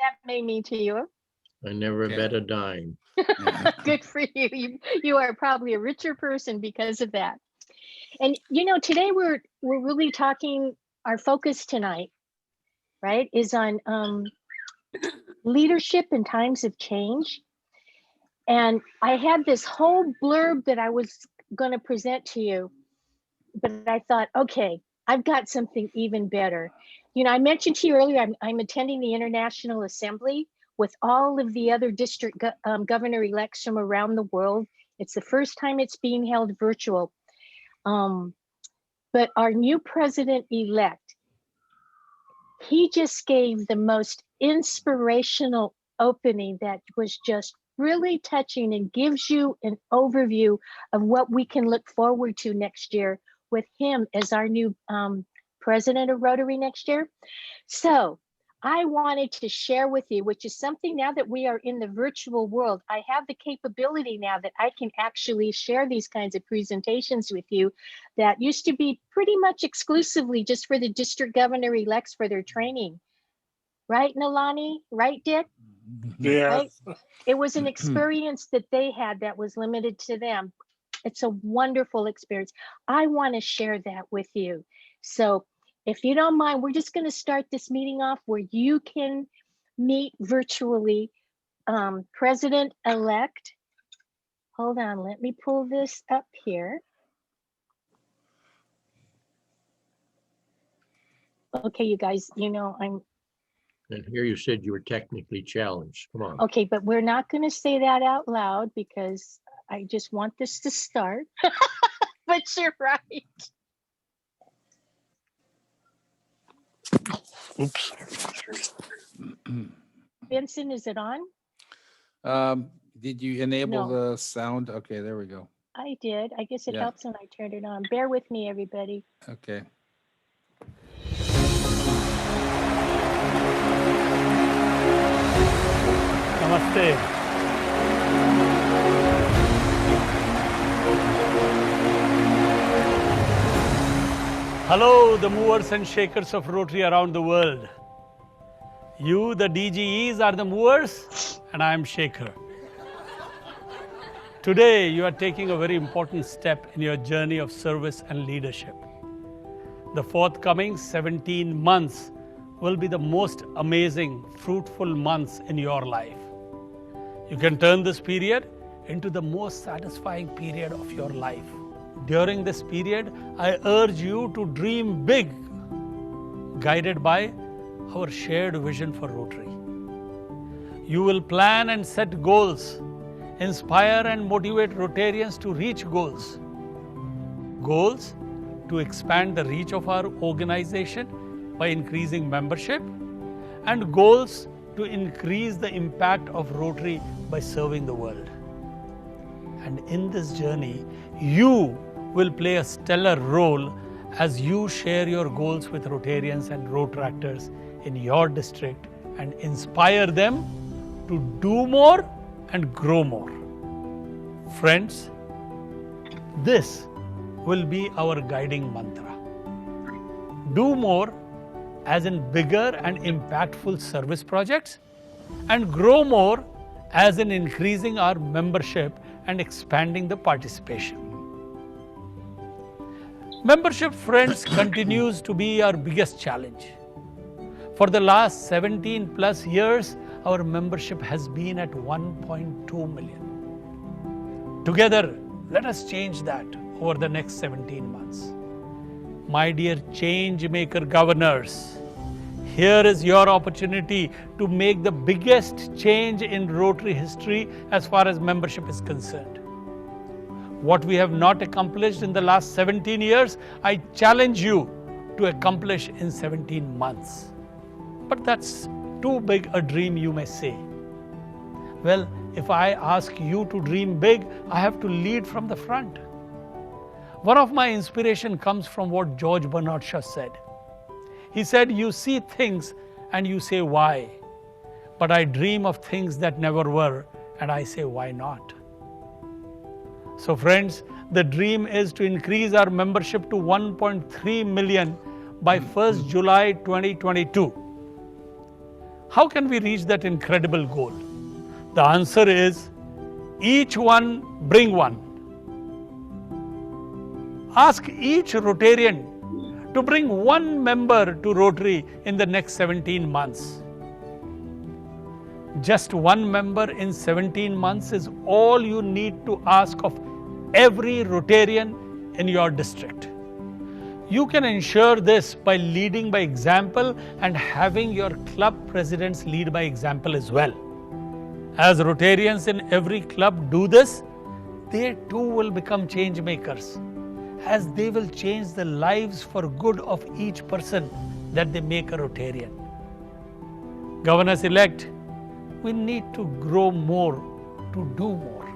that may mean to you. I never bet a dime. Good for you. You are probably a richer person because of that. And today we're really talking. Our focus tonight, right, is on leadership in times of change. And I had this whole blurb that I was going to present to you, but I thought, okay, I've got something even better. I mentioned to you earlier, I'm attending the International Assembly with all of the other district governor-elects from around the world. It's the first time it's being held virtual. But our new president-elect, he just gave the most inspirational opening that was just really touching and gives you an overview of what we can look forward to next year with him as our new president of Rotary next year. So I wanted to share with you, which is something now that we are in the virtual world, I have the capability now that I can actually share these kinds of presentations with you that used to be pretty much exclusively just for the district governor-elects for their training. Right, Nalani? Right, Dick? Yeah. Right? It was an experience that they had that was limited to them. It's a wonderful experience. I want to share that with you. So if you don't mind, we're just going to start this meeting off where you can meet virtually President-elect. Hold on, let me pull this up here. Okay, you guys, I'm... And here you said you were technically challenged. Come on. Okay, but we're not going to say that out loud because I just want this to start. But you're right. Oops. Vincent, is it on? Did you enable No. the sound? Okay, there we go. I did. I guess it Yeah. helps when I turn it on. Bear with me, everybody. Okay. Namaste. Hello, the movers and shakers of Rotary around the world. You, the DGEs, are the movers, and I am shaker. Today, you are taking a very important step in your journey of service and leadership. The forthcoming 17 months will be the most amazing, fruitful months in your life. You can turn this period into the most satisfying period of your life. During this period, I urge you to dream big, guided by our shared vision for Rotary. You will plan and set goals, inspire and motivate Rotarians to reach goals. Goals to expand the reach of our organization by increasing membership, and goals to increase the impact of Rotary by serving the world. And in this journey, you will play a stellar role as you share your goals with Rotarians and Rotaractors in your district and inspire them to do more and grow more. Friends, this will be our guiding mantra. Do more, as in bigger and impactful service projects, and grow more, as in increasing our membership and expanding the participation. Membership, friends, continues to be our biggest challenge. For the last 17 plus years, our membership has been at 1.2 million. Together, let us change that over the next 17 months. My dear change maker governors, here is your opportunity to make the biggest change in Rotary history as far as membership is concerned. What we have not accomplished in the last 17 years, I challenge you to accomplish in 17 months. But that's too big a dream, you may say. Well, if I ask you to dream big, I have to lead from the front. One of my inspiration comes from what George Bernard Shaw said. He said, you see things and you say why, but I dream of things that never were and I say why not. So friends, the dream is to increase our membership to 1.3 million by 1st July 2022. How can we reach that incredible goal? The answer is each one bring one. Ask each Rotarian to bring one member to Rotary in the next 17 months. Just one member in 17 months is all you need to ask of every Rotarian in your district. You can ensure this by leading by example and having your club presidents lead by example as well. As Rotarians in every club do this, they too will become change makers, as they will change the lives for good of each person that they make a Rotarian. Governors-elect, we need to grow more to do more.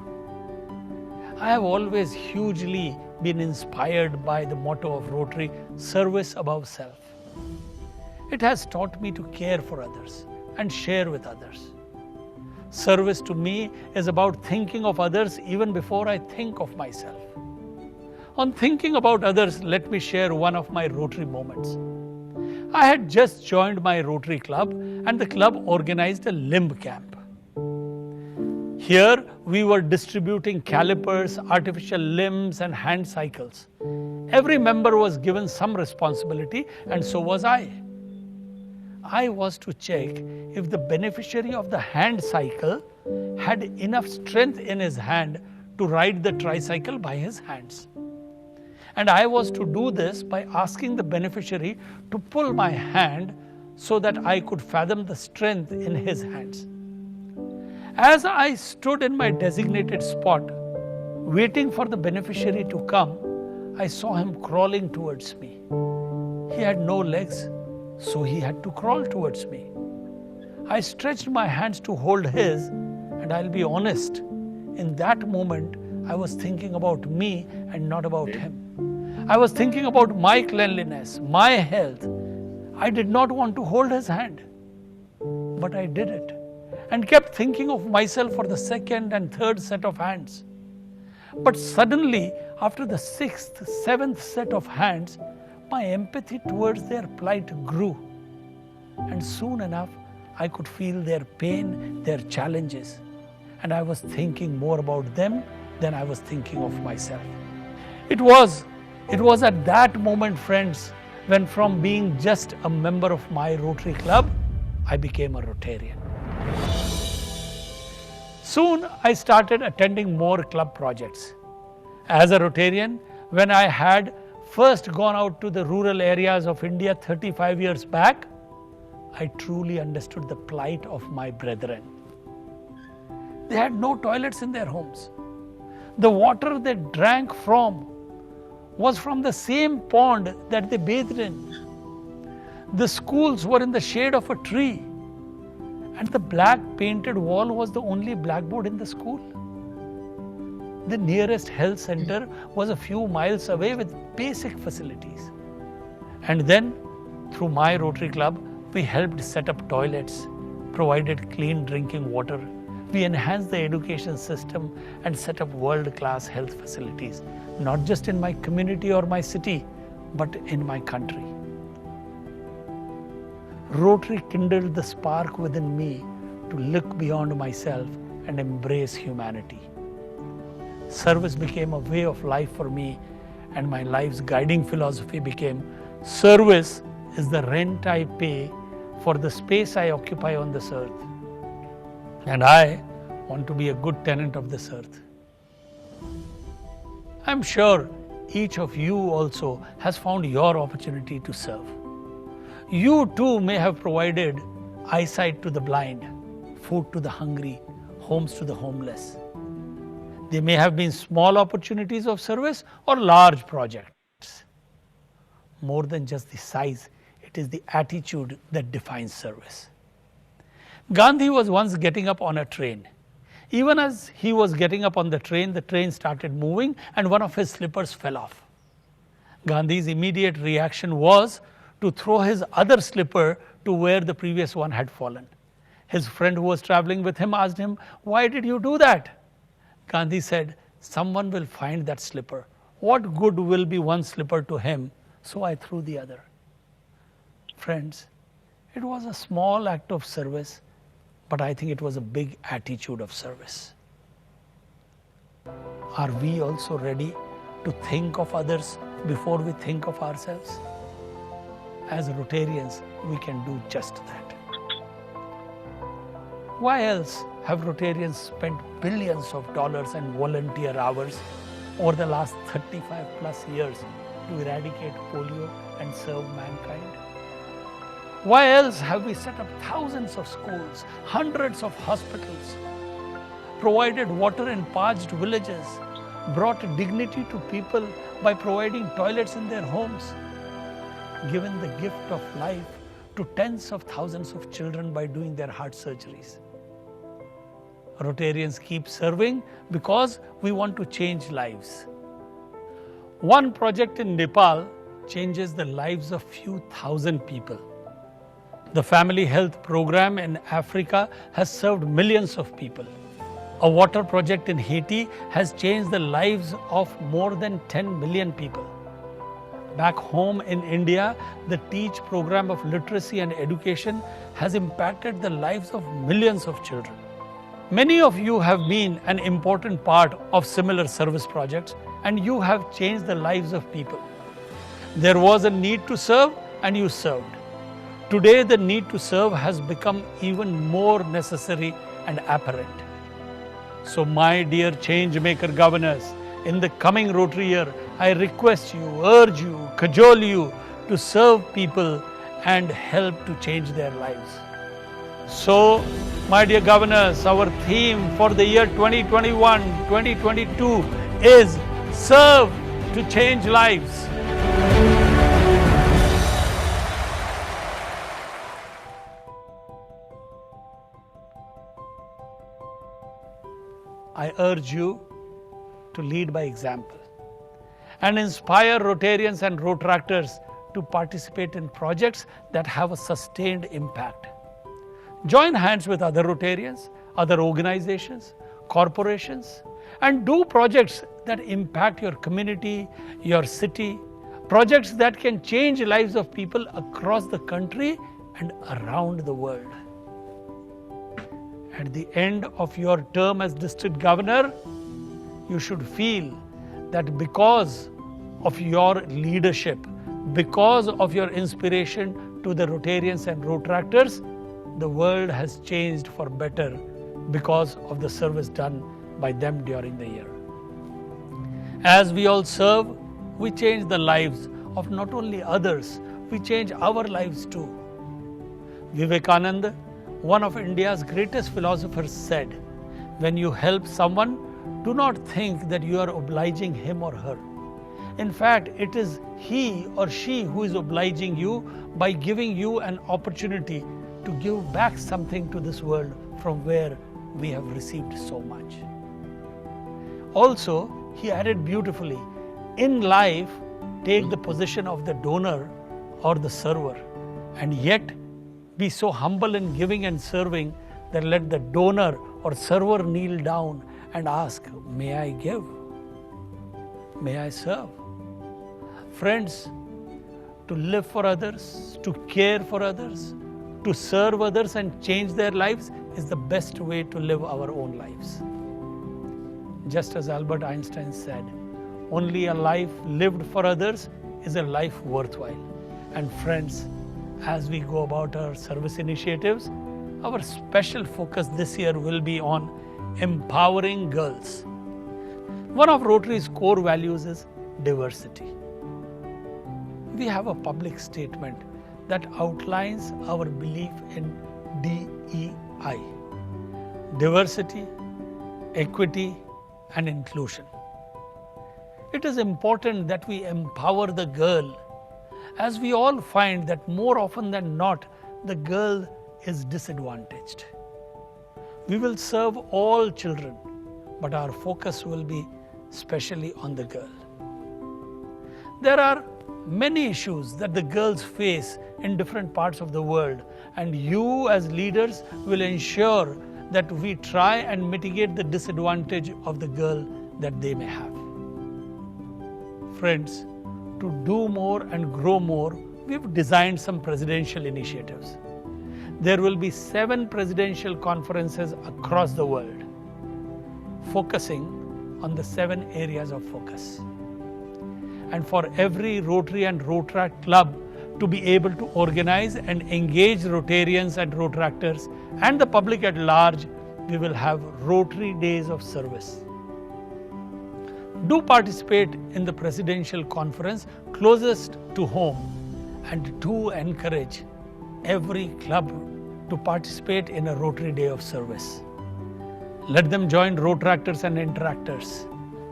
I have always hugely been inspired by the motto of Rotary, service above self. It has taught me to care for others and share with others. Service to me is about thinking of others even before I think of myself. On thinking about others, let me share one of my Rotary moments. I had just joined my Rotary club and the club organized a limb camp. Here we were distributing calipers, artificial limbs and hand cycles. Every member was given some responsibility and so was I. I was to check if the beneficiary of the hand cycle had enough strength in his hand to ride the tricycle by his hands. And I was to do this by asking the beneficiary to pull my hand so that I could fathom the strength in his hands. As I stood in my designated spot, waiting for the beneficiary to come, I saw him crawling towards me. He had no legs, so he had to crawl towards me. I stretched my hands to hold his, and I'll be honest, in that moment, I was thinking about me and not about him. I was thinking about my cleanliness, my health. I did not want to hold his hand, but I did it and kept thinking of myself for the second and third set of hands. But suddenly, after the sixth, seventh set of hands, my empathy towards their plight grew. And soon enough, I could feel their pain, their challenges. And I was thinking more about them than I was thinking of myself. It was at that moment, friends, when from being just a member of my Rotary club, I became a Rotarian. Soon I started attending more club projects. As a Rotarian, when I had first gone out to the rural areas of India 35 years back, I truly understood the plight of my brethren. They had no toilets in their homes. The water they drank from was from the same pond that they bathed in. The schools were in the shade of a tree, and the black painted wall was the only blackboard in the school. The nearest health center was a few miles away with basic facilities. And then, through my Rotary Club, we helped set up toilets, provided clean drinking water. We enhanced the education system and set up world-class health facilities, not just in my community or my city, but in my country. Rotary kindled the spark within me to look beyond myself and embrace humanity. Service became a way of life for me, and my life's guiding philosophy became, service is the rent I pay for the space I occupy on this earth. And I want to be a good tenant of this earth. I'm sure each of you also has found your opportunity to serve. You too may have provided eyesight to the blind, food to the hungry, homes to the homeless. They may have been small opportunities of service or large projects. More than just the size, it is the attitude that defines service. Gandhi was once getting up on a train. Even as he was getting up on the train started moving and one of his slippers fell off. Gandhi's immediate reaction was to throw his other slipper to where the previous one had fallen. His friend who was traveling with him asked him, "Why did you do that?" Gandhi said, "Someone will find that slipper. What good will be one slipper to him? So I threw the other." Friends, It was a small act of service, but I think it was a big attitude of service. Are we also ready to think of others before we think of ourselves? As Rotarians, we can do just that. Why else have Rotarians spent billions of dollars and volunteer hours over the last 35 plus years to eradicate polio and serve mankind? Why else have we set up thousands of schools, hundreds of hospitals, provided water in parched villages, brought dignity to people by providing toilets in their homes, given the gift of life to tens of thousands of children by doing their heart surgeries? Rotarians keep serving because we want to change lives. One project in Nepal changes the lives of few thousand people. The family health program in Africa has served millions of people. A water project in Haiti has changed the lives of more than 10 million people. Back home in India, the TEACH program of literacy and education has impacted the lives of millions of children. Many of you have been an important part of similar service projects, and you have changed the lives of people. There was a need to serve, and you served. Today, the need to serve has become even more necessary and apparent. So, my dear change-maker governors, in the coming Rotary year, I request you, urge you, cajole you to serve people and help to change their lives. So, my dear governors, our theme for the year 2021-2022 is Serve to Change Lives. I urge you to lead by example and inspire Rotarians and Rotractors to participate in projects that have a sustained impact. Join hands with other Rotarians, other organizations, corporations, and do projects that impact your community, your city, projects that can change lives of people across the country and around the world. At the end of your term as district governor, you should feel that because of your leadership, because of your inspiration to the Rotarians and Rotractors, the world has changed for better because of the service done by them during the year. As we all serve, we change the lives of not only others, we change our lives too. Vivekananda, one of India's greatest philosophers, said, "When you help someone, do not think that you are obliging him or her. In fact, it is he or she who is obliging you by giving you an opportunity to give back something to this world from where we have received so much." Also, he added beautifully, in life, take the position of the donor or the server, and yet be so humble in giving and serving that let the donor or server kneel down and ask, "May I give? May I serve?" Friends, to live for others, to care for others, to serve others and change their lives is the best way to live our own lives. Just as Albert Einstein said, only a life lived for others is a life worthwhile. And friends, as we go about our service initiatives, our special focus this year will be on empowering girls. One of Rotary's core values is diversity. We have a public statement that outlines our belief in DEI: diversity, equity, and inclusion. It is important that we empower the girl, as we all find that more often than not, the girl is disadvantaged. We will serve all children, but our focus will be specially on the girl. There are many issues that the girls face in different parts of the world, and you as leaders will ensure that we try and mitigate the disadvantage of the girl that they may have. Friends, to do more and grow more, we've designed some presidential initiatives. there will be 7 presidential conferences across the world, focusing on the 7 areas of focus. And for every Rotary and Rotaract club to be able to organize and engage Rotarians and Rotaractors and the public at large, we will have Rotary Days of Service. Do participate in the presidential conference closest to home, and do encourage every club to participate in a Rotary Day of Service. Let them join Rotaractors and Interactors.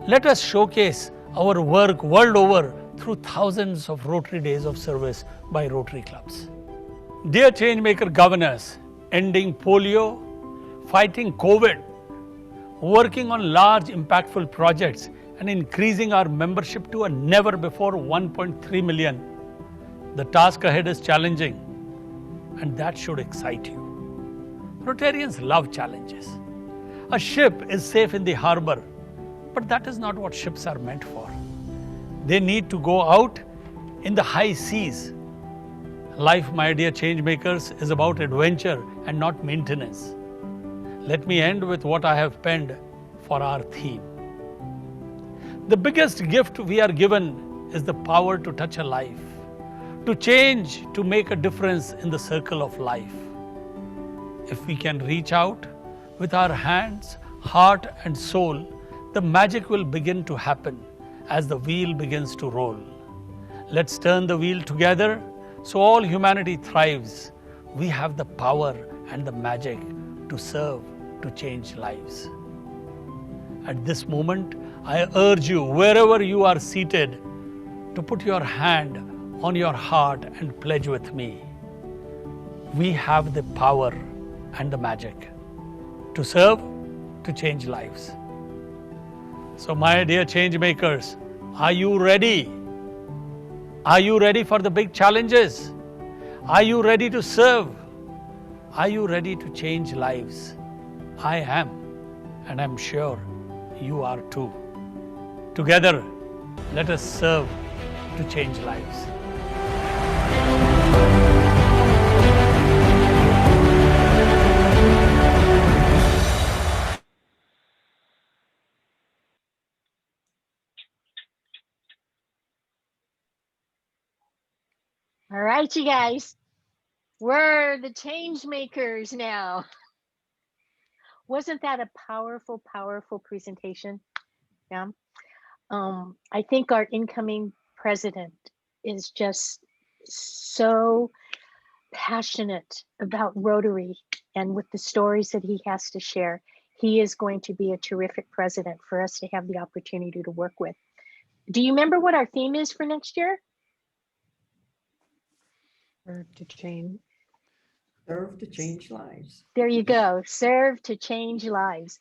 Let us showcase our work world over through thousands of Rotary Days of Service by Rotary clubs. Dear Changemaker governors, ending polio, fighting COVID, working on large impactful projects, and increasing our membership to a never before 1.3 million. The task ahead is challenging, and that should excite you. Rotarians love challenges. A ship is safe in the harbor, but that is not what ships are meant for. They need to go out in the high seas. Life, my dear changemakers, is about adventure and not maintenance. Let me end with what I have penned for our theme. The biggest gift we are given is the power to touch a life, to change, to make a difference in the circle of life. If we can reach out with our hands, heart, and soul, the magic will begin to happen as the wheel begins to roll. Let's turn the wheel together so all humanity thrives. We have the power and the magic to serve, to change lives. At this moment, I urge you, wherever you are seated, to put your hand on your heart and pledge with me. We have the power and the magic to serve, to change lives. So, my dear change makers, are you ready? Are you ready for the big challenges? Are you ready to serve? Are you ready to change lives? I am, and I'm sure you are too. Together, let us serve to change lives. All right, you guys, we're the change makers now. Wasn't that a powerful, powerful presentation? Yeah. I think our incoming president is just so passionate about Rotary and with the stories that he has to share. He is going to be a terrific president for us to have the opportunity to work with. Do you remember what our theme is for next year? Serve to change. Serve to change lives. There you go. Serve to change lives.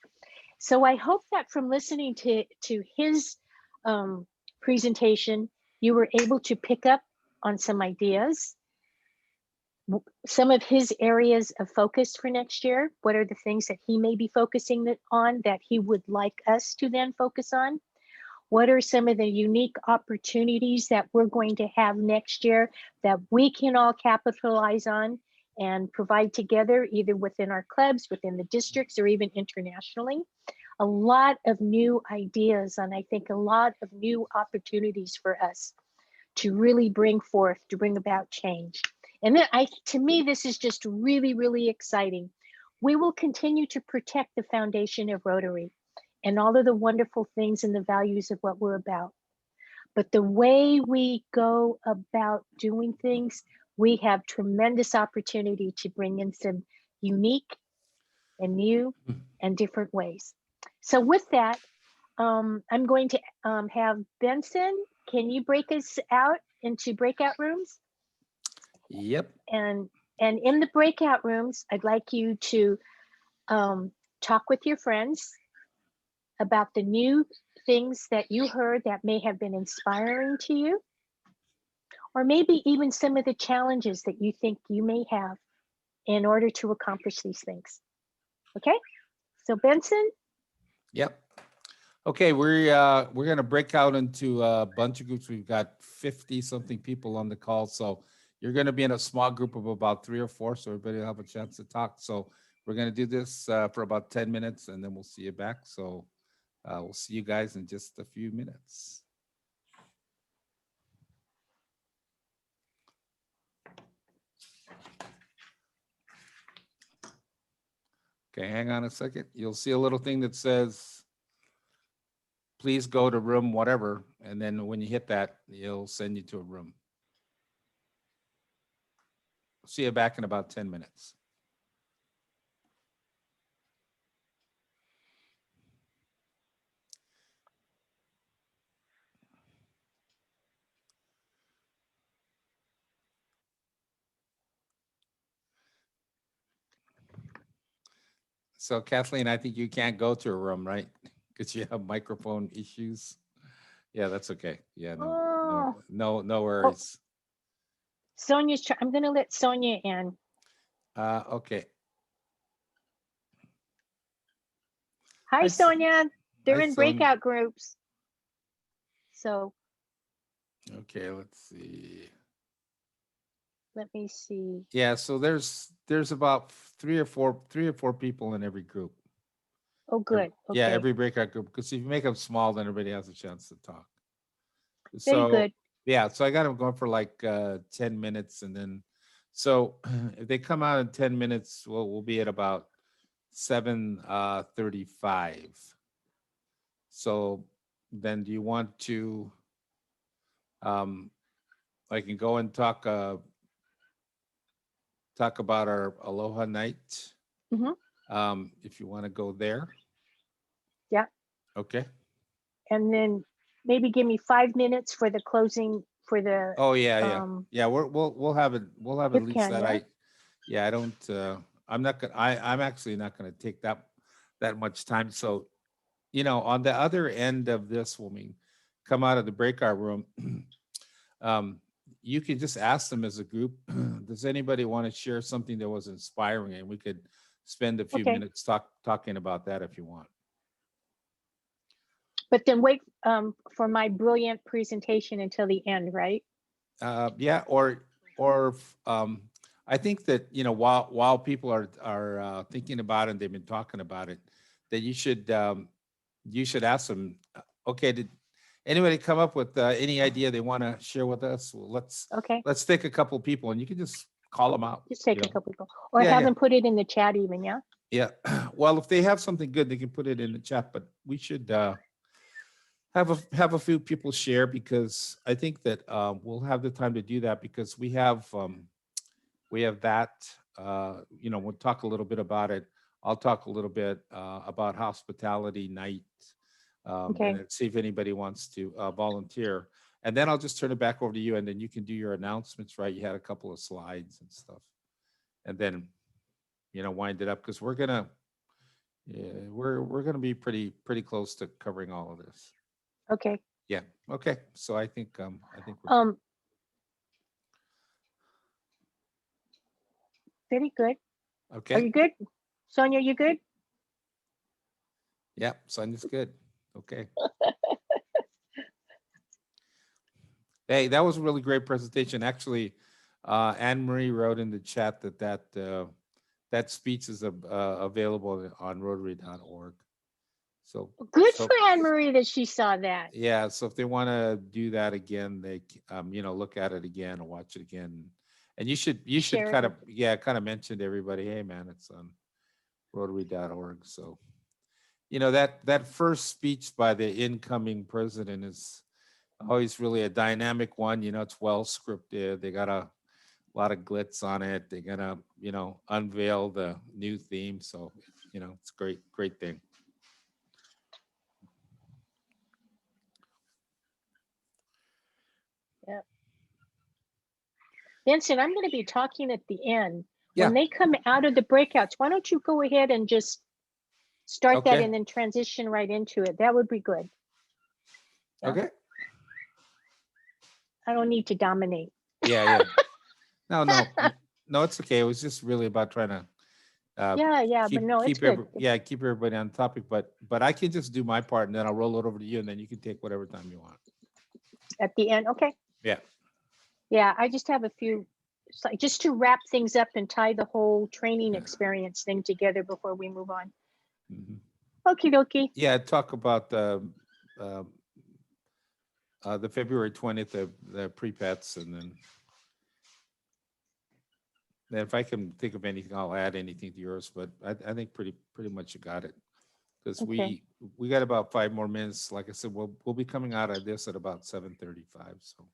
So I hope that from listening to his presentation, you were able to pick up on some ideas, some of his areas of focus for next year. What are the things that he may be focusing on that he would like us to then focus on? What are some of the unique opportunities that we're going to have next year that we can all capitalize on and provide together, either within our clubs, within the districts, or even internationally? A lot of new ideas, and I think a lot of new opportunities for us to really bring forth, to bring about change. And then to me, this is just really, really exciting. We will continue to protect the foundation of Rotary and all of the wonderful things and the values of what we're about. But the way we go about doing things, we have tremendous opportunity to bring in some unique and new and different ways. So with that, I'm going to have Benson, can you break us out into breakout rooms? Yep. And in the breakout rooms, I'd like you to talk with your friends about the new things that you heard that may have been inspiring to you, or maybe even some of the challenges that you think you may have in order to accomplish these things. Okay, so Benson? Yep. Okay, we're gonna break out into a bunch of groups. We've got 50 something people on the call, so you're going to be in a small group of about 3 or 4, so everybody will have a chance to talk. So we're going to do this for about 10 minutes, and then we'll see you back. So we'll see you guys in just a few minutes. Okay, hang on a second. You'll see a little thing that says, please go to room whatever. And then when you hit that, it'll send you to a room. See you back in about 10 minutes. So Kathleen, I think you can't go to a room, right? Because you have microphone issues. Yeah, that's okay. Yeah, no worries. Sonia's I'm going to let Sonia in. Okay. Hi, Hi, Sonia. They're hi, in Sonia. breakout groups. So Okay, let's see. let me see. Yeah, so there's about 3 or 4 people in every group. Oh, good. Okay. Yeah, every breakout group. Because if you make them small, then everybody has a chance to talk. Very So good. yeah, so I got them going for like 10 minutes, and then so if they come out in 10 minutes, we'll be at about 7:35. So then do you want to I can go and talk about our Aloha Night. Mhm. If you want to go there. Yeah. Okay. And then maybe give me 5 minutes for the closing for the Oh yeah. Yeah, we'll have it. We'll have at If least can, that. yeah. I don't. I'm not gonna. I'm actually not gonna take that much time. So, on the other end of this, when we come out of the breakout room, you can just ask them as a group. Does anybody want to share something that was inspiring? And we could spend a few Okay. minutes talking about that if you want. But then wait for my brilliant presentation until the end, right? Yeah, or I think that while people are thinking about it and they've been talking about it, that you should ask them. Okay, did anybody come up with any idea they want to share with us? Well, Okay. let's take a couple of people, and you can just call them out. Just take a couple people. Or Yeah, have yeah. them put it in the chat even, yeah? Yeah. Well, if they have something good, they can put it in the chat. But we should have a few people share, because I think that we'll have the time to do that, because we have that. We'll talk a little bit about it. I'll talk a little bit about hospitality night, Okay. and then see if anybody wants to volunteer. And then I'll just turn it back over to you, and then you can do your announcements. Right? You had a couple of slides and stuff, and then wind it up, because we're gonna be pretty close to covering all of this. Okay. Yeah. Okay. So I think we're good. Very good. Okay. Are you good? Sonia, you good? Yeah, Sonia's good. Okay. Hey, that was a really great presentation. Actually, Anne Marie wrote in the chat that speech is available on Rotary.org. So Good for Anne Marie that she saw that. yeah, so if they want to do that again, they look at it again or watch it again. And you should Share it kind of mention to everybody, hey man, it's on Rotary.org. So that first speech by the incoming president is always really a dynamic one. It's well scripted. They got a lot of glitz on it. They're gonna unveil the new theme. So it's a great thing. Yep. Vincent, I'm going to be talking at the end. Yeah. When they come out of the breakouts, why don't you go ahead and just start that Okay. and then transition right into it? That would be good. Yeah. Okay. I don't need to dominate. Yeah. No, it's okay. It was just really about trying to Yeah, but no, it's good. keep everybody on topic. But I can just do my part, and then I'll roll it over to you, and then you can take whatever time you want. At the end, okay. Yeah. Yeah, I just have a few it's like just to wrap things up and tie the whole training experience thing together before we move on. Mhm. Okie dokie. Yeah, talk about the February 20th, the pre-pets, and then if I can think of anything, I'll add anything to yours, but I think pretty much you got it. Because Okay. we got about 5 more minutes. Like I said, we'll be coming out of this at about 7:35, so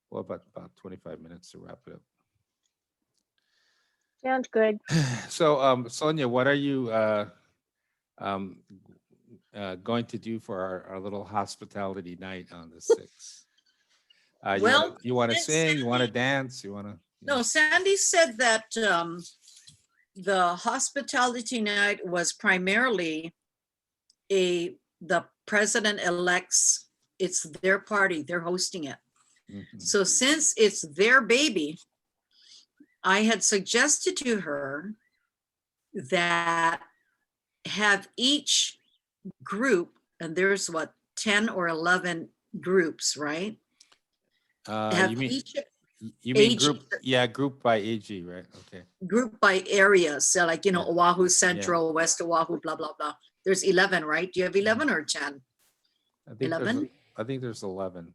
we'll have about 25 minutes to wrap it up. Sounds good. So, Sonia, what are you um, going to do for our little hospitality night on the 6th? Well, You want to since sing? You want to Sandy- dance? You want to? No, Sandy said that the hospitality night was primarily the president-elect's, it's their party, they're hosting it. So since it's their baby, I had suggested to her that have each group, and there's what, 10 or 11 groups, right? Have You mean each group? AG. Yeah, group by AG, right? Okay. group by areas, so like, Yeah. Oahu Central, West Oahu, blah, blah, blah. There's 11, right? Do you have 11 or 10? I think 11? I think there's 11.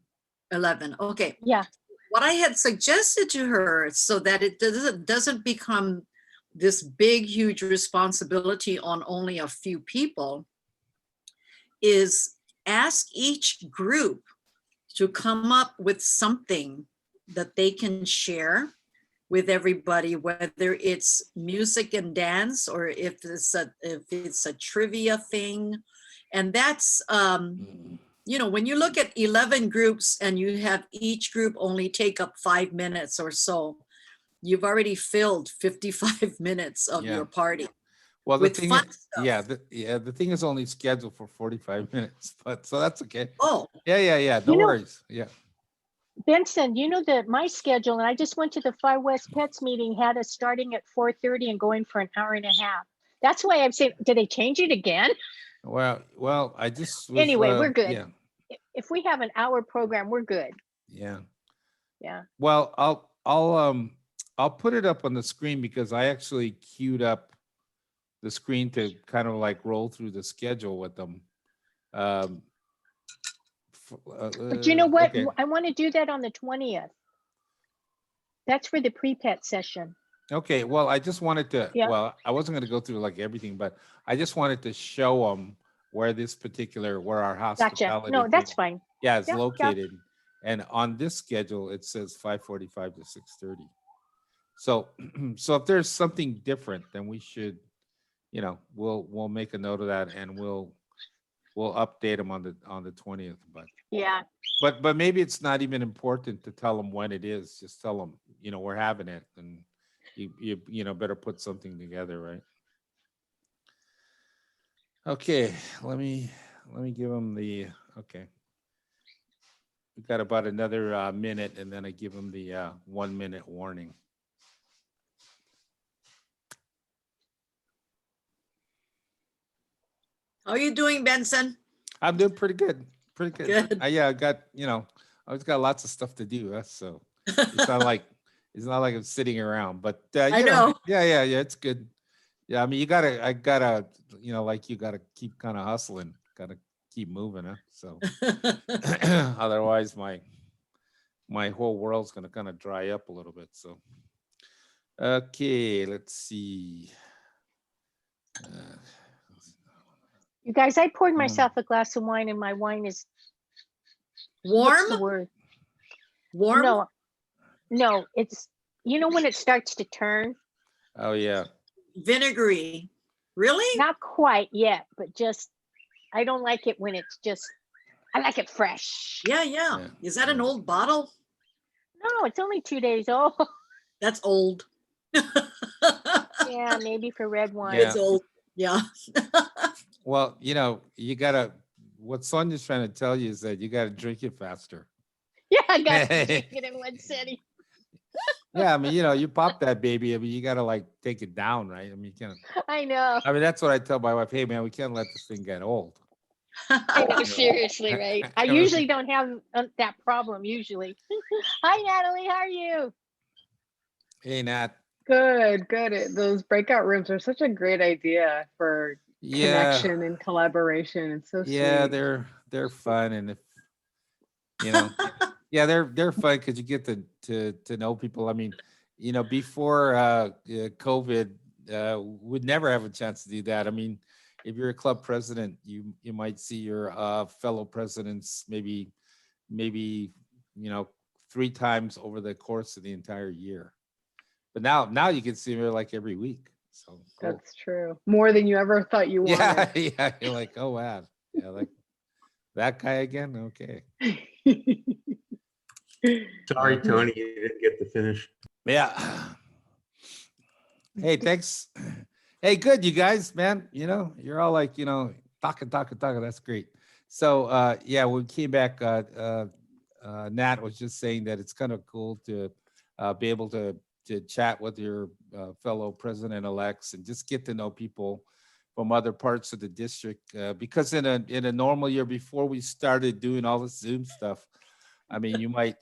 11, okay. Yeah. What I had suggested to her so that it doesn't become this big, huge responsibility on only a few people is ask each group to come up with something that they can share with everybody, whether it's music and dance or if it's a trivia thing. And that's, when you look at 11 groups and you have each group only take up 5 minutes or so, you've already filled 55 minutes of Yeah. your party. Well, the with thing fun is, stuff. the thing is only scheduled for 45 minutes, but so that's okay. Oh, Yeah. No You know- worries. Yeah. Benson, you know that my schedule, and I just went to the Far West Pets meeting, had us starting at 4:30 and going for an hour and a half. That's why I'm saying, did they change it again? Well, I just was, Anyway, we're good. Yeah. If we have an hour program, we're good. Yeah. Yeah. Well, I'll put it up on the screen because I actually queued up the screen to kind of like roll through the schedule with them. But you know what? okay. I want to do that on the 20th. That's for the pre-pet session. Okay, well, I just wanted to, Yeah. well, I wasn't gonna go through like everything, but I just wanted to show them where our Gotcha. hospitality. No, that's thing- fine. Yeah, it's Yeah, yeah. located. And on this schedule, it says 5:45 to 6:30. So, so if there's something different, then we should, we'll make a note of that and we'll update them on the 20th, Yeah. but maybe it's not even important to tell them when it is. Just tell them, we're having it, and you better put something together, right? Okay, let me give them the, okay. We've got about another minute, and then I give them the 1 minute warning. how are you doing, Benson? I'm doing pretty good. Pretty good. Good. I got, I always got lots of stuff to do. So it's not like I'm sitting around, but I know. Yeah, it's good. Yeah, I mean, I gotta, like you gotta keep kind of hustling, gotta keep moving, huh? So otherwise my whole world's gonna kind of dry up a little bit. So okay, let's see. You guys, I poured Mm. myself a glass of wine and my wine is, what's the Warm? word? Warm? No, it's, when it starts to turn, Oh yeah. Vinegary? Really? not quite yet, but just, I don't like it when it's just, I like it fresh. Yeah. Yeah, Is that an yeah. old bottle? No, it's only 2 days old. That's old. Yeah, maybe for red wine. Yeah. It's old. Yeah. Well, what Sonia's trying to tell you is that you gotta drink it faster. Yeah, I got to drink it in one sitting. Yeah, I mean, you pop that baby. I mean, you gotta like take it down, right? I mean, you can't. I know. I mean, that's what I tell my wife. Hey, man, we can't let this thing get old. I know, seriously, right? I usually don't have that problem usually. Hi, Natalie, how are you? Hey, Nat. Good, good. Those breakout rooms are such a great idea for Yeah, connection and collaboration. It's so yeah, sweet. they're fun, and if you know, yeah, they're fun because you get to know people. I mean, before COVID, would never have a chance to do that. I mean, if you're a club president, you might see your fellow presidents maybe 3 times over the course of the entire year. But now you can see her like every week. So cool. That's true. More than you ever thought you Yeah, wanted. yeah. You're like, oh wow, yeah, like that guy again. Okay. Sorry, Tony, you didn't get to finish. Yeah. Hey, thanks. Hey, good, you guys, man. You're all like, talking. That's great. So, yeah, when we came back, Nat was just saying that it's kind of cool to be able to chat with your fellow president-elects and just get to know people from other parts of the district. Because in a normal year, before we started doing all this Zoom stuff, I mean, you might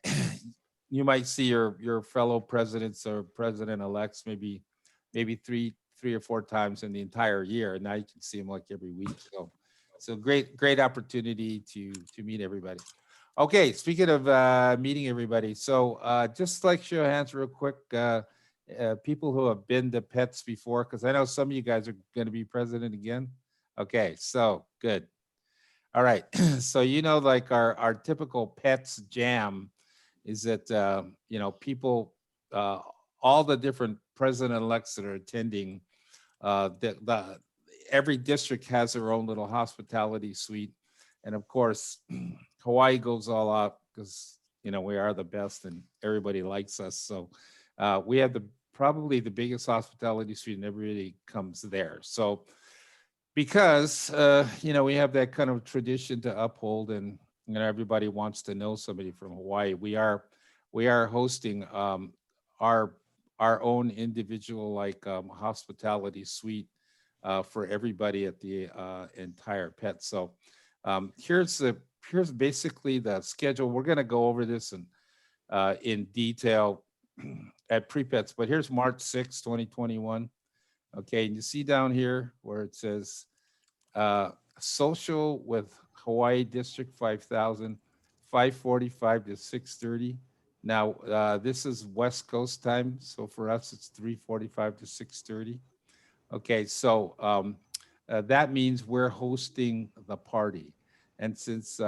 you might see your fellow presidents or president-elects maybe three or four times in the entire year, and now you can see them like every week. So great opportunity to meet everybody. Okay, speaking of meeting everybody, so just like show of hands real quick, people who have been to PETS before, because I know some of you guys are going to be president again. Okay, so good. All right, so like our typical PETS jam is that people, all the different president-elects that are attending, every district has their own little hospitality suite, and of course, Hawaii goes all out because we are the best and everybody likes us. So we have probably the biggest hospitality suite, and everybody comes there. So because we have that kind of tradition to uphold, and everybody wants to know somebody from Hawaii, we are hosting our own individual hospitality suite for everybody at the entire PET. So here's basically the schedule. We're going to go over this in detail at pre-PETS, but here's March 6, 2021. Okay, and you see down here where it says social with Hawaii District 5000, 5:45 to 6:30. Now, this is West Coast time, so for us it's 3:45 to 6:30. Okay, so that means we're hosting the party. And since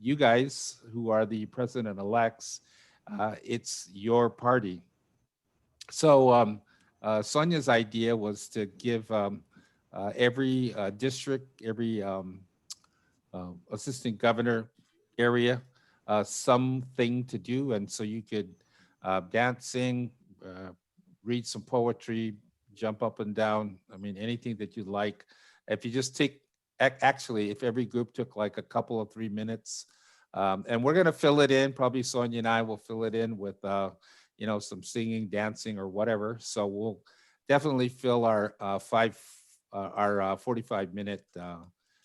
you guys who are the president-elects, it's your party. So Sonia's idea was to give every district, every assistant governor area something to do. And so you could dance, sing, read some poetry, jump up and down. I mean, anything that you like. If you just take, actually, if every group took like a couple of 3 minutes, and we're going to fill it in, probably Sonia and I will fill it in with some singing, dancing, or whatever. So we'll definitely fill our 45-minute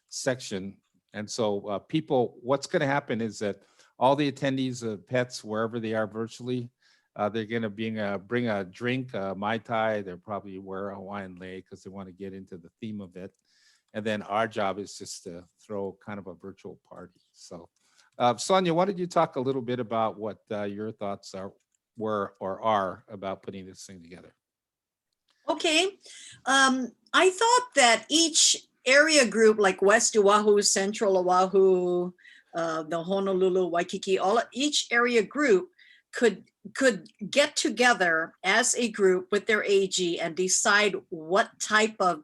section. And so people, what's going to happen is that all the attendees of PETS, wherever they are virtually, they're going to bring a drink, Mai Tai. They'll probably wear a Hawaiian lei because they want to get into the theme of it. And then our job is just to throw kind of a virtual party. So Sonia, why don't you talk a little bit about what your thoughts were about putting this thing together? Okay. I thought that each area group, like West Oahu, Central Oahu, the Honolulu, Waikiki, each area group could get together as a group with their AG and decide what type of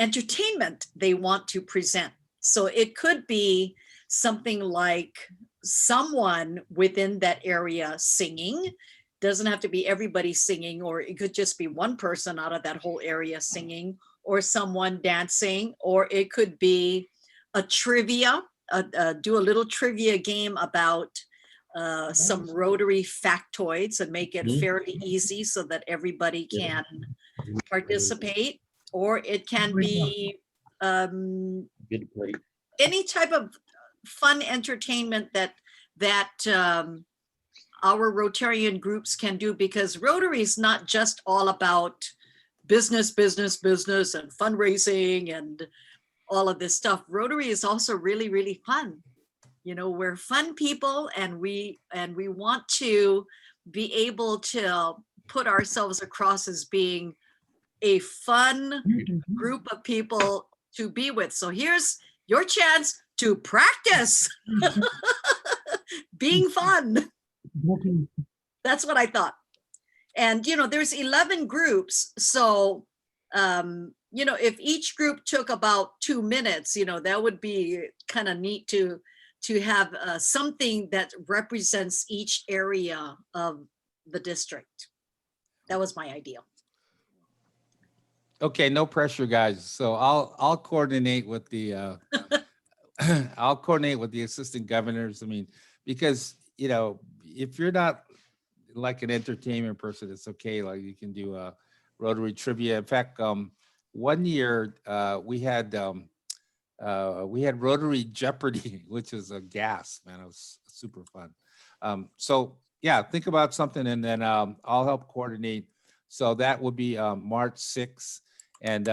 entertainment they want to present. So it could be something like someone within that area singing. Doesn't have to be everybody singing, or it could just be one person out of that whole area singing, or someone dancing, or it could be a trivia, do a little trivia game about some Rotary factoids and make it fairly easy so that everybody can participate. Or it can be any type of fun entertainment that our Rotarian groups can do, because Rotary is not just all about business, business, and fundraising and all of this stuff. Rotary is also really, really fun. You know, we're fun people, and we want to be able to put ourselves across as being a fun group of people to be with. So here's your chance to practice being fun. That's what I thought. And, you know, there's 11 groups. So, you know, if each group took about 2 minutes, you know, that would be kind of neat to have something that represents each area of the district. That was my idea. Okay, no pressure, guys. So I'll coordinate with the I'll coordinate with the assistant governors. I mean, because, you know, if you're not like an entertainment person, it's okay. Like, you can do a Rotary trivia. In fact, 1 year we had Rotary Jeopardy, which is a gas, man. It was super fun. So yeah, think about something, and then I'll help coordinate. So that would be March 6th. And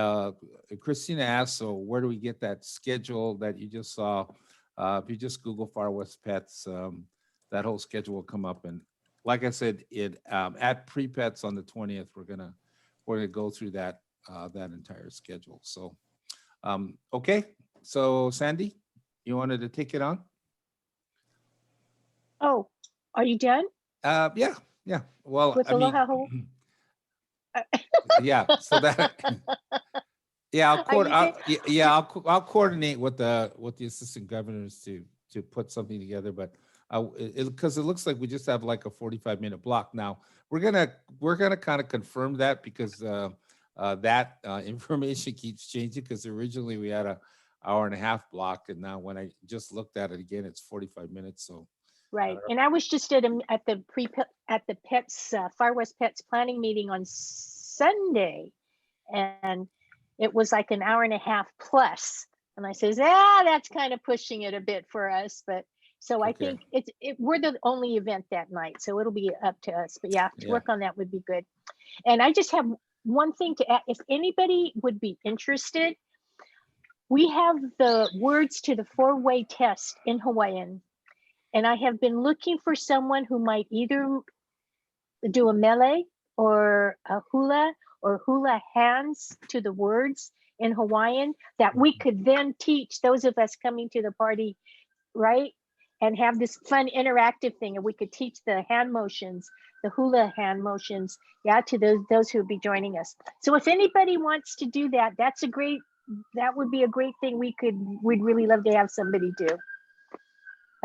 Christina asked, so where do we get that schedule that you just saw? If you just Google Far West Pets, that whole schedule will come up. And like I said, at Pre-Pets on the 20th, we're gonna go through that entire schedule. So okay, so Sandy, you wanted to take it on? Oh, are you done Yeah. Well, with I mean, Aloha Hawaii? yeah. So that. Yeah, Are you I'll coordinate with the assistant governors to put something together. But because it looks like we just have like a 45-minute block now. We're gonna kind of confirm that, because that information keeps changing, because originally we had a hour-and-a-half block, and now when I just looked at it again, it's 45 minutes. So Right, and I was just at the Pets Far West Pets planning meeting on Sunday, and it was like an hour and a half plus. And I says, that's kind of pushing it a bit for us, but so I Okay. think we're the only event that night, so it'll be up to us. But yeah, to Yeah. work on that would be good. And I just have one thing to add. If anybody would be interested, we have the words to the 4-way test in Hawaiian. And I have been looking for someone who might either do a mele or a hula or hula hands to the words in Hawaiian that we could then teach those of us coming to the party, right? And have this fun interactive thing, and we could teach the hand motions, the hula hand motions, yeah, to those who would be joining us. So if anybody wants to do that, that would be a great thing. We'd really love to have somebody do.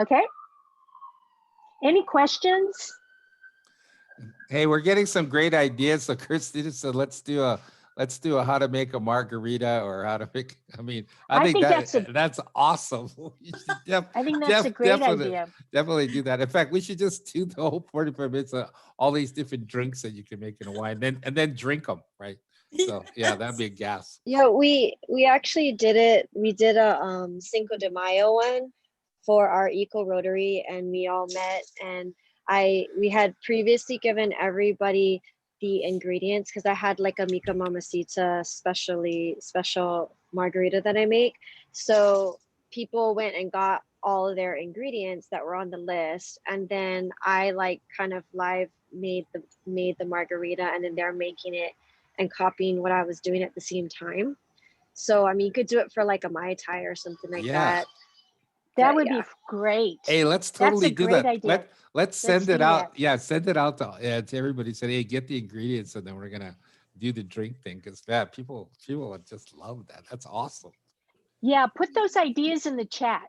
Okay. Any questions? Hey, we're getting some great ideas. So Christina said, let's do a how to make a margarita, or how to make. I mean, I think that's awesome. You should I think that's a great idea. Definitely do that. In fact, we should just do the whole 45 minutes of all these different drinks that you can make in Hawaii, and then drink them, right? So yeah, that'd be a gas. Yeah, we actually did it. We did a Cinco de Mayo one for our Eco Rotary, and we all met, and we had previously given everybody the ingredients, because I had like a Mica Mamacita special margarita that I make. So people went and got all of their ingredients that were on the list, and then I like kind of live made the margarita, and then they're making it and copying what I was doing at the same time. So I mean, you could do it for like a Mai Tai or something like that. That would be great. Hey, let's totally do that. Idea. Let's send it out. Yeah, send it out to everybody. Say, hey, get the ingredients, and then we're gonna do the drink thing, because people would just love that. That's awesome. Yeah, put those ideas in the chat.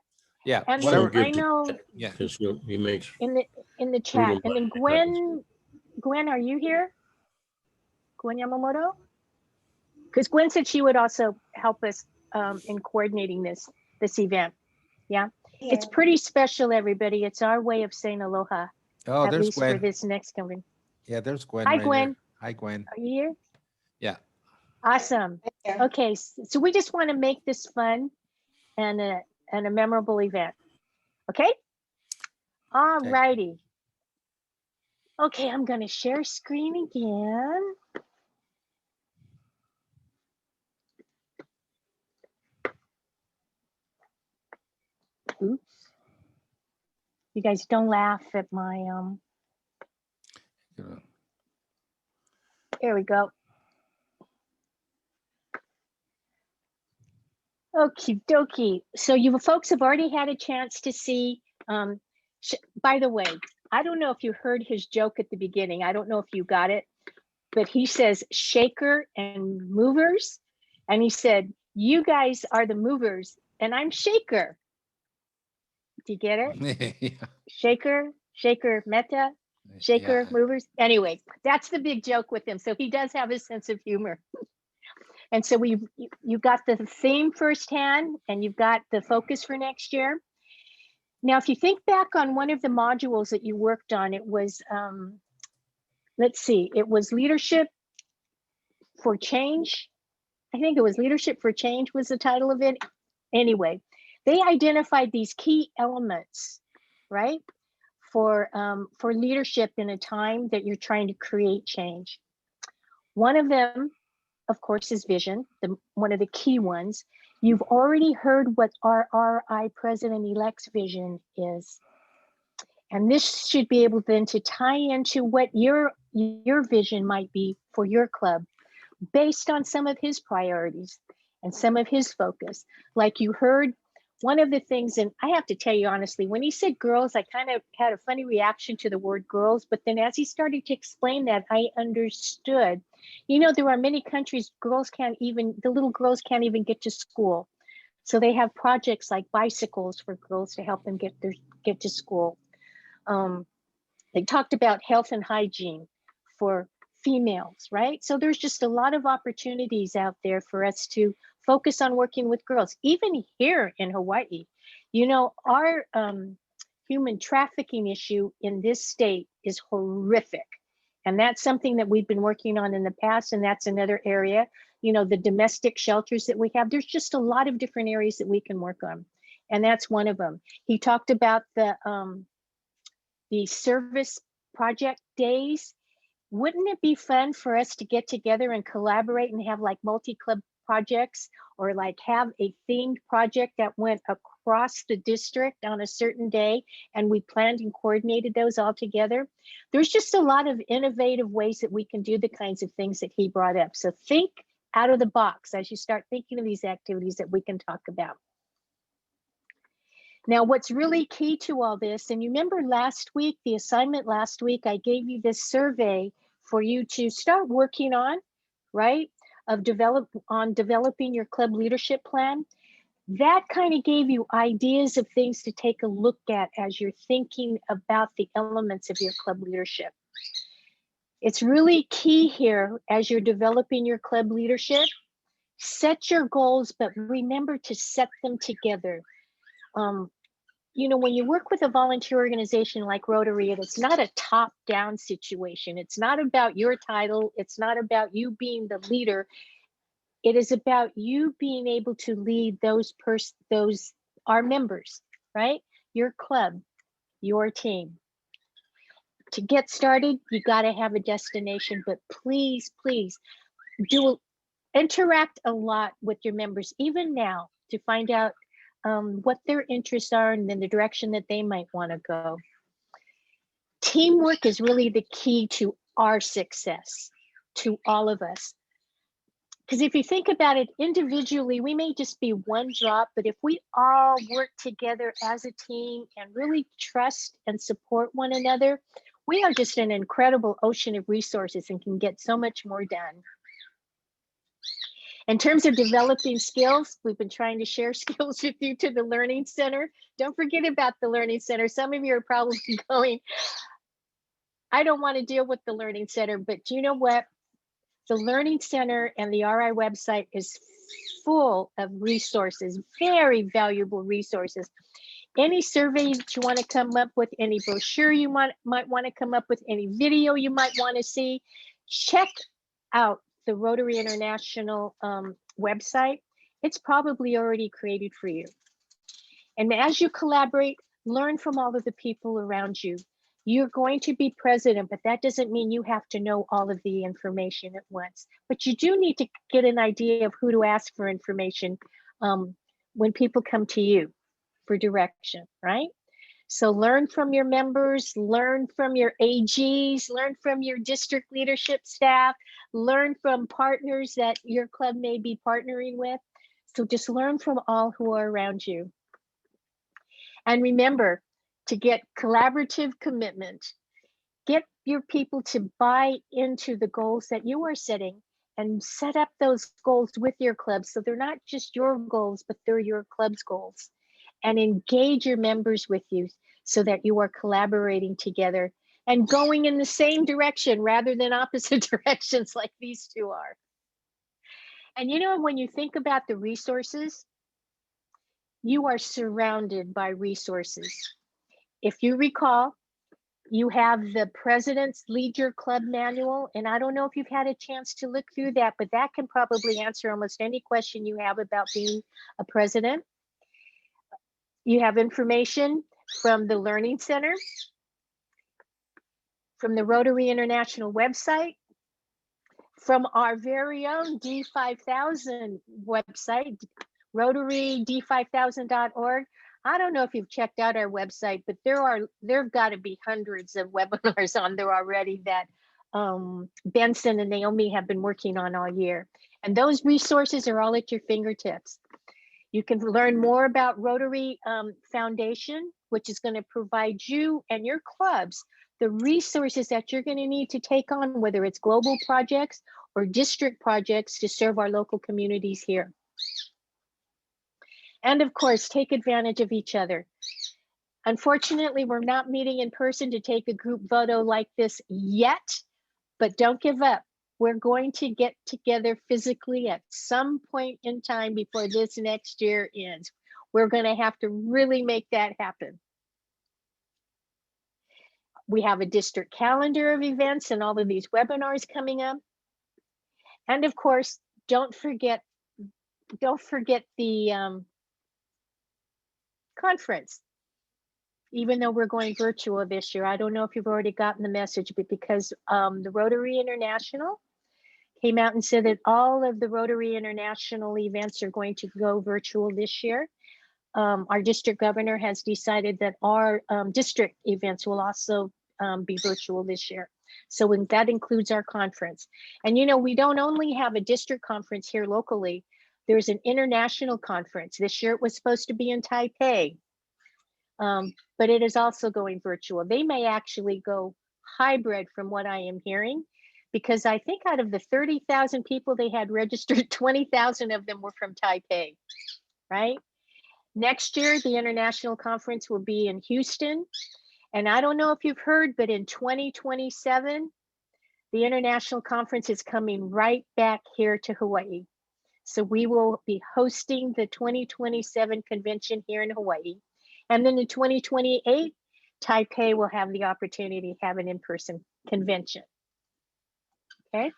Yeah, and whatever. I know. Yeah, because he makes. In the chat, and then Gwen, are you here? Gwen Yamamoto? Because Gwen said she would also help us in coordinating this event. Yeah, it's pretty special, everybody. It's our way of saying aloha. Oh, at there's least Gwen. for this next coming. Yeah, there's Gwen. Hi, right Gwen. here. Hi, Gwen. Are you here? Yeah. Awesome. Okay, so we just want to make this fun and a memorable event. Okay. All righty. Okay, I'm going to share screen again. Oops. You guys don't laugh at my, You know, there we go. Okie dokie. So you folks have already had a chance to see, by the way, I don't know if you heard his joke at the beginning. I don't know if you got it, but he says shaker and movers. And he said, you guys are the movers and I'm shaker. Do you get it? yeah, Shaker, meta, shaker, yeah. movers. Anyway, that's the big joke with him. So he does have a sense of humor. And so you got the theme firsthand and you've got the focus for next year. Now, if you think back on one of the modules that you worked on, it was, let's see, it was leadership for change. I think it was leadership for change was the title of it. Anyway, they identified these key elements, right? For leadership in a time that you're trying to create change. One of them, of course, is vision, one of the key ones. You've already heard what our RI President-elect's vision is. And this should be able then to tie into what your vision might be for your club based on some of his priorities and some of his focus. Like you heard, one of the things, and I have to tell you honestly, when he said girls, I kind of had a funny reaction to the word girls, but then as he started to explain that, I understood. You know, there are many countries, the little girls can't even get to school. So they have projects like bicycles for girls to help them get to school. They talked about health and hygiene for females, right? So there's just a lot of opportunities out there for us to focus on working with girls, even here in Hawaii. You know, our human trafficking issue in this state is horrific. And that's something that we've been working on in the past, and that's another area. You know, the domestic shelters that we have, there's just a lot of different areas that we can work on. And that's one of them. He talked about the service project days. Wouldn't it be fun for us to get together and collaborate and have like multi-club projects, or like have a themed project that went across the district on a certain day and we planned and coordinated those all together? There's just a lot of innovative ways that we can do the kinds of things that he brought up. So think out of the box as you start thinking of these activities that we can talk about. Now, what's really key to all this, and you remember last week, the assignment last week, I gave you this survey for you to start working on, right? Of developing your club leadership plan. That kind of gave you ideas of things to take a look at as you're thinking about the elements of your club leadership. It's really key here as you're developing your club leadership. Set your goals, but remember to set them together. You know, when you work with a volunteer organization like Rotary, it's not a top-down situation. It's not about your title. It's not about you being the leader. It is about you being able to lead our members, right? Your club, your team. To get started, you got to have a destination, but please, please interact a lot with your members, even now, to find out what their interests are and then the direction that they might want to go. Teamwork is really the key to our success, to all of us. Because if you think about it individually, we may just be one drop, but if we all work together as a team and really trust and support one another, we are just an incredible ocean of resources and can get so much more done. In terms of developing skills, we've been trying to share skills with you to the Learning Center. Don't forget about the Learning Center. Some of you are probably going, I don't want to deal with the Learning Center, but do you know what? The Learning Center and the RI website is full of resources, very valuable resources. Any survey that you want to come up with, any brochure you might want to come up with, any video you might want to see, check out the Rotary International website. It's probably already created for you. And as you collaborate, learn from all of the people around you. You're going to be president, but that doesn't mean you have to know all of the information at once. But you do need to get an idea of who to ask for information when people come to you for direction, right? So learn from your members, learn from your AGs, learn from your district leadership staff, learn from partners that your club may be partnering with. So just learn from all who are around you. And remember to get collaborative commitment. Get your people to buy into the goals that you are setting and set up those goals with your club. So they're not just your goals, but they're your club's goals. And engage your members with you so that you are collaborating together and going in the same direction rather than opposite directions like these two are. And you know, when you think about the resources, you are surrounded by resources. If you recall, you have the President's Lead Your Club Manual, and I don't know if you've had a chance to look through that, but that can probably answer almost any question you have about being a president. You have information from the Learning Center, from the Rotary International website, from our very own D5000 website, rotaryd5000.org. I don't know if you've checked out our website, but there've got to be hundreds of webinars on there already that Benson and Naomi have been working on all year. And those resources are all at your fingertips. You can learn more about Rotary Foundation, which is going to provide you and your clubs the resources that you're going to need to take on, whether it's global projects or district projects to serve our local communities here. And of course, take advantage of each other. Unfortunately, we're not meeting in person to take a group photo like this yet, but don't give up. We're going to get together physically at some point in time before this next year ends. We're going to have to really make that happen. We have a district calendar of events and all of these webinars coming up. And of course, don't forget the conference. Even though we're going virtual this year, I don't know if you've already gotten the message, but because the Rotary International came out and said that all of the Rotary International events are going to go virtual this year. Our district governor has decided that our district events will also be virtual this year. So that includes our conference. And you know, we don't only have a district conference here locally, there's an international conference. This year it was supposed to be in Taipei, but it is also going virtual. They may actually go hybrid from what I am hearing, because I think out of the 30,000 people they had registered, 20,000 of them were from Taipei, right? Next year, the international conference will be in Houston. And I don't know if you've heard, but in 2027, the international conference is coming right back here to Hawaii. So we will be hosting the 2027 convention here in Hawaii. And then in 2028, Taipei will have the opportunity to have an in-person convention. Okay.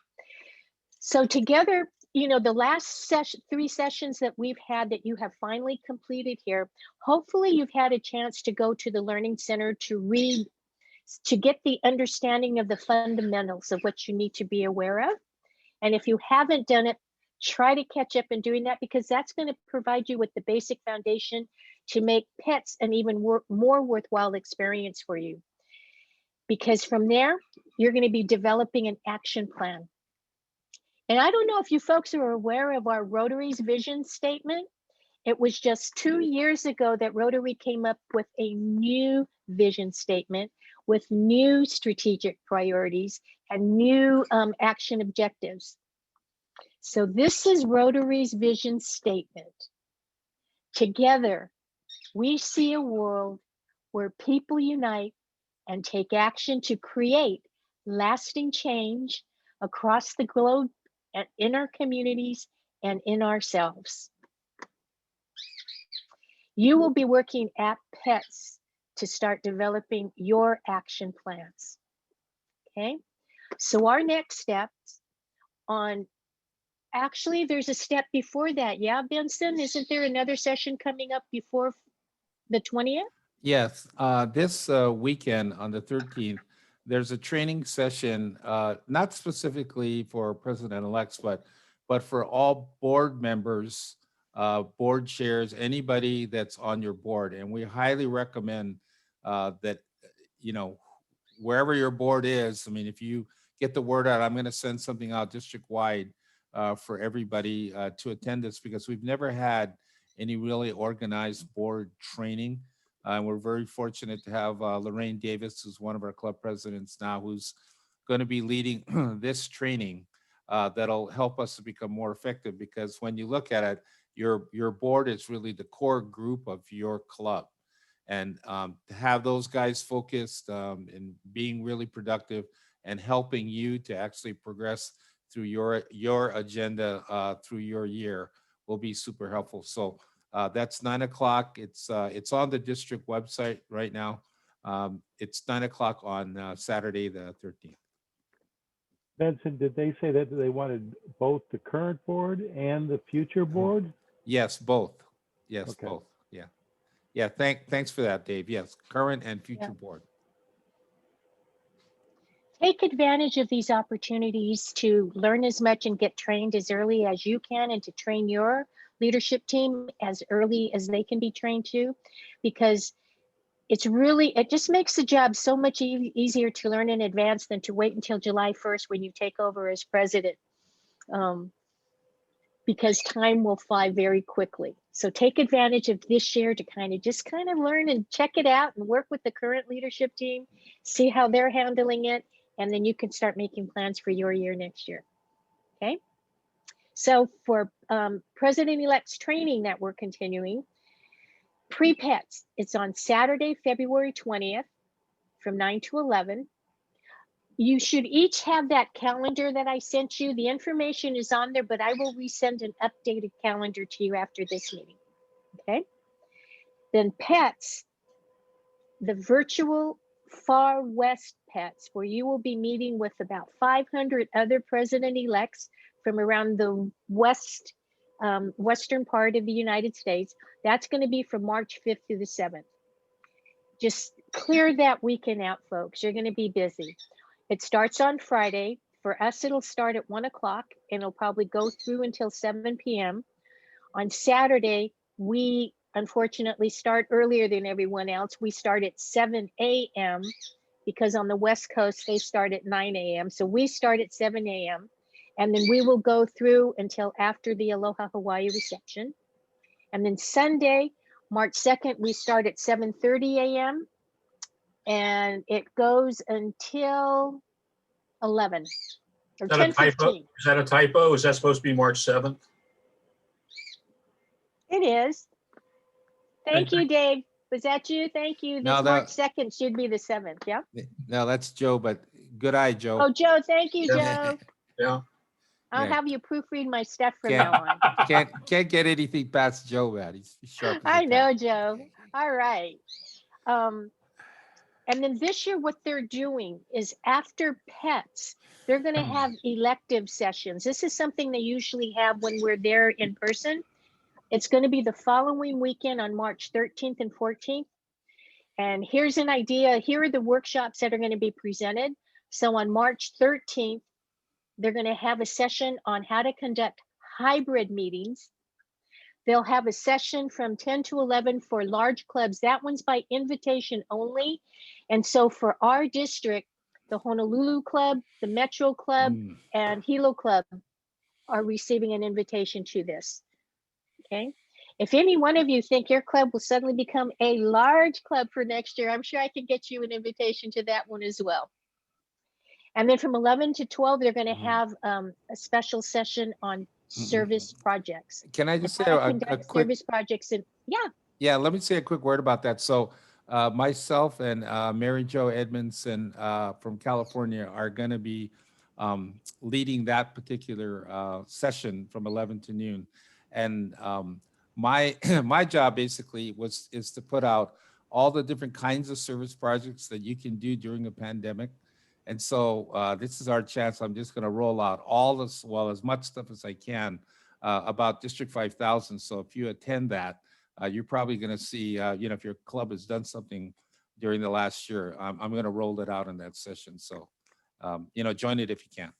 So together, you know, the last 3 sessions that we've had that you have finally completed here, hopefully you've had a chance to go to the Learning Center to read, to get the understanding of the fundamentals of what you need to be aware of. And if you haven't done it, try to catch up in doing that, because that's going to provide you with the basic foundation to make pets an even more worthwhile experience for you. Because from there, you're going to be developing an action plan. And I don't know if you folks are aware of our Rotary's vision statement. It was just 2 years ago that Rotary came up with a new vision statement with new strategic priorities and new action objectives. So this is Rotary's vision statement. Together, we see a world where people unite and take action to create lasting change across the globe and in our communities and in ourselves. You will be working at PETS to start developing your action plans. Okay, so our next steps on, actually there's a step before that. Yeah, Benson, isn't there another session coming up before the 20th? Yes, this weekend on the 13th, there's a training session, not specifically for president-elects, but for all board members, board chairs, anybody that's on your board. And we highly recommend that, you know, wherever your board is, I mean, if you get the word out, I'm going to send something out district-wide for everybody to attend this, because we've never had any really organized board training. We're very fortunate to have Lorraine Davis, who's one of our club presidents now, who's going to be leading this training that'll help us to become more effective. Because when you look at it, your board is really the core group of your club. And to have those guys focused and being really productive and helping you to actually progress through your agenda through your year will be super helpful. So that's 9 o'clock. It's on the district website right now. It's 9 o'clock on Saturday, the 13th. Benson, did they say that they wanted both the current board and the future board? Yes, both. Yes, Okay. both. Yeah. Yeah. Thanks for that, Dave. Yes, current and future board. Take advantage of these opportunities to learn as much and get trained as early as you can, and to train your leadership team as early as they can be trained too, because it just makes the job so much easier to learn in advance than to wait until July 1st when you take over as president, because time will fly very quickly. So take advantage of this year to kind of learn and check it out and work with the current leadership team, see how they're handling it, and then you can start making plans for your year next year. Okay. So for president-elect's training that we're continuing, pre-pets, it's on Saturday, February 20th from 9 to 11. You should each have that calendar that I sent you. The information is on there, but I will resend an updated calendar to you after this meeting. Okay. Then pets, the virtual Far West Pets, where you will be meeting with about 500 other president-elects from around the western part of the United States. That's going to be from March 5th through the 7th. Just clear that weekend out, folks. You're going to be busy. It starts on Friday. For us, it'll start at 1 o'clock and it'll probably go through until 7 p.m. On Saturday, we unfortunately start earlier than everyone else. We start at 7 a.m. because on the West Coast, they start at 9 a.m. So we start at 7 a.m. and then we will go through until after the Aloha Hawaii reception. And then Sunday, March 2nd, we start at 7:30 a.m. and it goes until 11 or Is that a typo? 10:15. Is that a typo? Is that supposed to be March 7th? It is. Thank you, Dave. Was that you? Thank you. No, This March 2nd should be the 7th. Yeah. No, that's Joe, but good eye, Joe. Oh, Joe, thank you, Yeah. Joe. Yeah. I'll Yeah. have you proofread my stuff from Can't- now on. Can't get anything past Joe, man. He's sharp. as a I know, tack. Joe. All right. And then this year, what they're doing is after pets, they're going to have elective sessions. This is something they usually have when we're there in person. It's going to be the following weekend on March 13th and 14th. And here's an idea. Here are the workshops that are going to be presented. So on March 13th, they're going to have a session on how to conduct hybrid meetings. They'll have a session from 10 to 11 for large clubs. That one's by invitation only. And so for our district, the Honolulu Club, the Metro Club, and Hilo Club are receiving an invitation to this. Okay. If any one of you think your club will suddenly become a large club for next year, I'm sure I can get you an invitation to that one as well. And then from 11 to 12, they're going to have a special session on service projects. Can I just say How to a conduct quick? service projects? And yeah, Yeah, let me say a quick word about that. So myself and Mary Jo Edmondson from California are going to be leading that particular session from 11 to noon. And my my job basically is to put out all the different kinds of service projects that you can do during a pandemic. And so this is our chance. I'm just going to roll out all this, well, as much stuff as I can about District 5000. So if you attend that, you're probably going to see, if your club has done something during the last year, I'm going to roll it out in that session. So, join it if you can.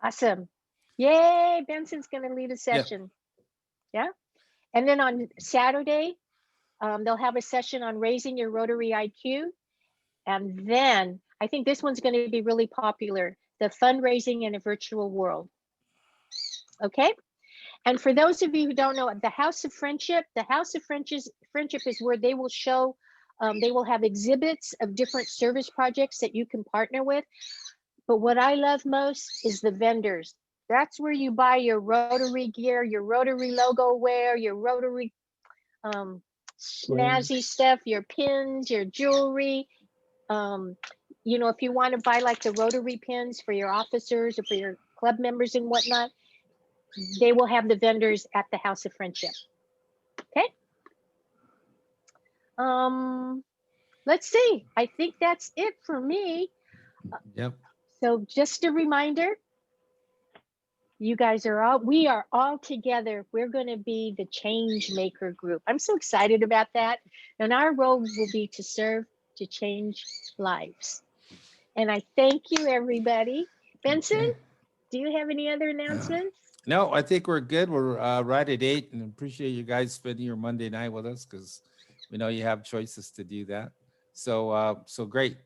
Awesome. Yay, Benson's going to lead a session. Yeah. And then on Saturday, they'll have a session on raising your Rotary IQ. And then I think this one's going to be really popular, the fundraising in a virtual world. Okay. And for those of you who don't know, the House of Friendship is where they will show, they will have exhibits of different service projects that you can partner with. But what I love most is the vendors. That's where you buy your Rotary gear, your Rotary logo wear, your Rotary snazzy stuff, your pins, your jewelry. If you want to buy like the Rotary pins for your officers or for your club members and whatnot, they will have the vendors at the House of Friendship. Okay. Let's see. I think that's it for me. Yep. So just a reminder, we are all together. We're going to be the change maker group. I'm so excited about that. And our role will be to serve, to change lives. And I thank you, everybody. Benson, Okay. do you have any other announcements? No, I think we're good. We're right at 8, and appreciate you guys spending your Monday night with us because we know you have choices to do that. So great.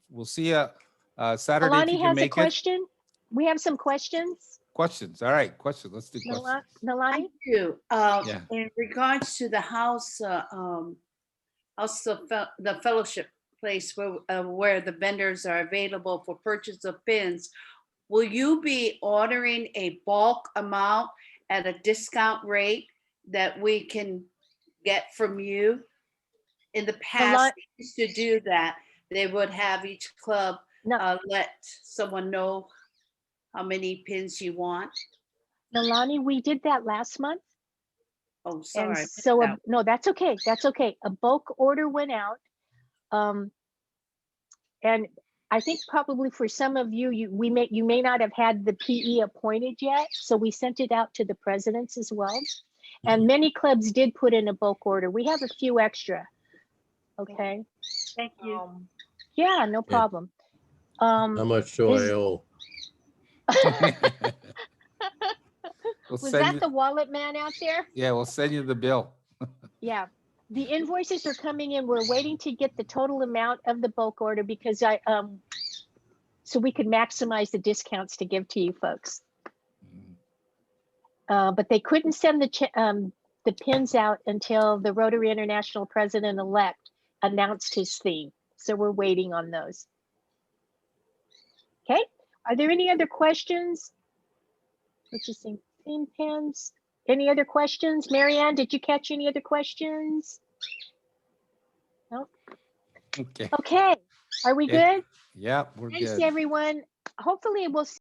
We'll see you Saturday if Alani you can has a make it. question. We have some questions. Questions. All right, questions. Let's do questions. Nalani? Thank you. Yeah. In regards to the house, the fellowship place where the vendors are available for purchase of pins, will you be ordering a bulk amount at a discount rate that we can get from you? In the past, they used to do that. They would have each club let someone know how many pins you want. Nalani, we did that last month. Oh, sorry. And so, no, that's okay. That's okay. A bulk order went out. And I think probably for some of you, you may not have had the PE appointed yet. So we sent it out to the presidents as well. And many clubs did put in a bulk order. We have a few extra. Okay. Thank you. Yeah, no problem. How much do I owe? Was that the wallet man out there? Yeah, we'll send you the bill. Yeah. The invoices are coming in. We're waiting to get the total amount of the bulk order because so we could maximize the discounts to give to you folks. But they couldn't send the pins out until the Rotary International president-elect announced his theme. So we're waiting on those. Okay. Are there any other questions? Let's just see. Theme pins. Any other questions? Marianne, did you catch any other questions? No. Okay. Okay. Are we good? Yeah, we're Thanks, good. everyone. Hopefully we'll